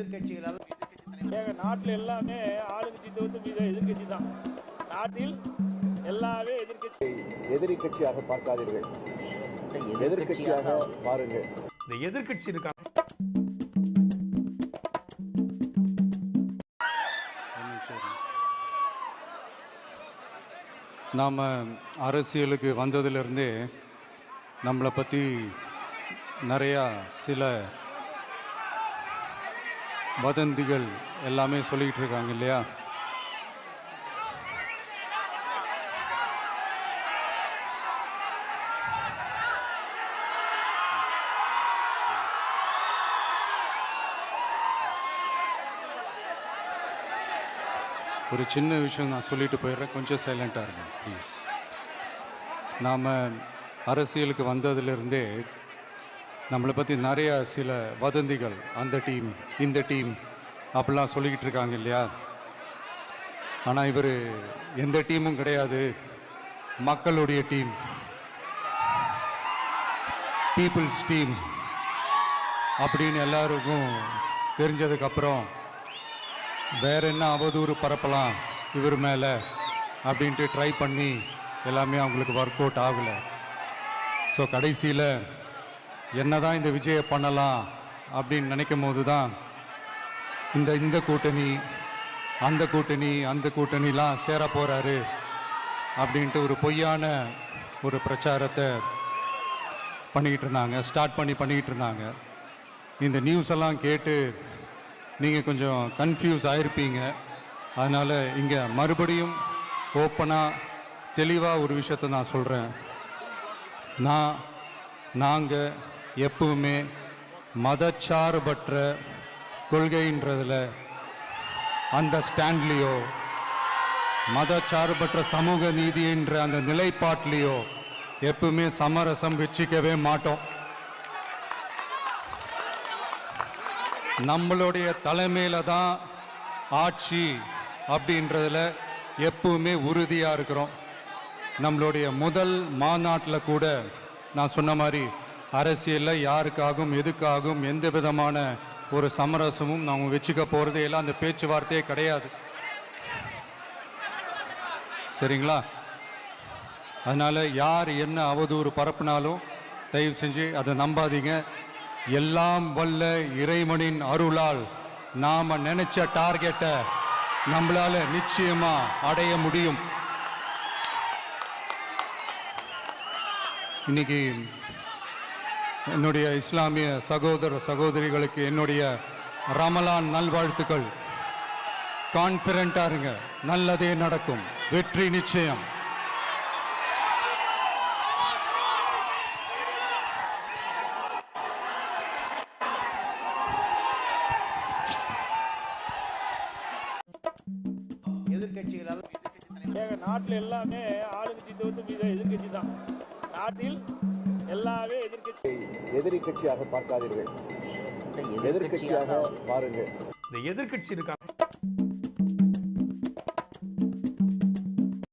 எதிர்கட்சிகளால் நாட்டில் எல்லாமே ஆளுங்கட்சி தவிர்த்து எதிர்கட்சி தான். நாட்டில் எல்லாமே எதிரி கட்சியாக பார்க்காதீர்கள், எதிர்கட்சியாக பாருங்கள். இந்த எதிர்கட்சி இருக்காங்க. நாம் அரசியலுக்கு வந்ததிலிருந்தே நம்மளை பற்றி நிறையா சில வதந்திகள் எல்லாமே சொல்லிக்கிட்டு இருக்காங்க இல்லையா? ஒரு சின்ன விஷயம் நான் சொல்லிட்டு போயிடுறேன், கொஞ்சம் சைலண்ட்டாக இருங்க ப்ளீஸ். நாம் அரசியலுக்கு வந்ததிலிருந்தே நம்மளை பற்றி நிறையா சில வதந்திகள், அந்த டீம் இந்த டீம் அப்படிலாம் சொல்லிக்கிட்டு இருக்காங்க இல்லையா? ஆனால் இவர் எந்த டீமும் கிடையாது, மக்களுடைய டீம், பீப்புள்ஸ் டீம் அப்படின்னு எல்லாருக்கும் தெரிஞ்சதுக்கப்புறம் வேற என்ன அவதூறு பரப்பலாம் இவர் மேலே அப்படின்ட்டு ட்ரை பண்ணி எல்லாமே அவங்களுக்கு ஒர்க் அவுட் ஆகலை. ஸோ கடைசியில் என்ன தான் இந்த விஜயை பண்ணலாம் அப்படின்னு நினைக்கும் போது தான் இந்த கூட்டணி அந்த கூட்டணிலாம் சேர போகிறாரு அப்படின்ட்டு ஒரு பொய்யான ஒரு பிரச்சாரத்தை ஸ்டார்ட் பண்ணிக்கிட்டு இருந்தாங்க. இந்த நியூஸ் எல்லாம் கேட்டு நீங்கள் கொஞ்சம் கன்ஃபியூஸ் ஆகிருப்பீங்க. அதனால் இங்கே மறுபடியும் ஓப்பனாக தெளிவாக ஒரு விஷயத்தை நான் சொல்கிறேன். நாங்கள் எப்பவுமே மதச்சார்பற்ற கொள்கைன்றதில், அந்த ஸ்டாண்ட்லேயோ, மதச்சார்பற்ற சமூக நீதின்ற அந்த நிலைப்பாட்டிலையோ எப்பவுமே சமரசம் வச்சிக்கவே மாட்டோம். நம்மளுடைய தலைமையில தான் ஆட்சி அப்படின்றதுல எப்பவுமே உறுதியாக இருக்கிறோம். நம்மளுடைய முதல் மாநாட்டில் கூட நான் சொன்ன மாதிரி அரசியலில் யாருக்காகவும் எதுக்காகவும் எந்த விதமான ஒரு சமரசமும் நாம் வச்சுக்க போகிறதே இல்லை, அந்த பேச்சுவார்த்தையே கிடையாது. சரிங்களா? அதனால் யார் என்ன அவதூறு பரப்புனாலும் தயவு செஞ்சு அதை நம்பாதீங்க. எல்லாம் வல்ல இறைவனின் அருளால் நாம நினைச்ச டார்கெட்டை நம்மளால நிச்சயமா அடைய முடியும். இன்னைக்கு என்னுடைய இஸ்லாமிய சகோதர சகோதரிகளுக்கு என்னுடைய ரமலான் நல்வாழ்த்துக்கள். கான்ஃபிடென்ட்டா இருங்க, நல்லதே நடக்கும், வெற்றி நிச்சயம். எதிர்கட்சிகளால் நாட்டில் எல்லாமே ஆளுங்கட்சி தவிர்த்து எதிர்கட்சி தான். நாட்டில் எல்லாமே எதிரி கட்சியாக பார்க்காதீர்கள், எதிர்கட்சியாக பாருங்கள். இந்த எதிர்கட்சி இருக்காங்க.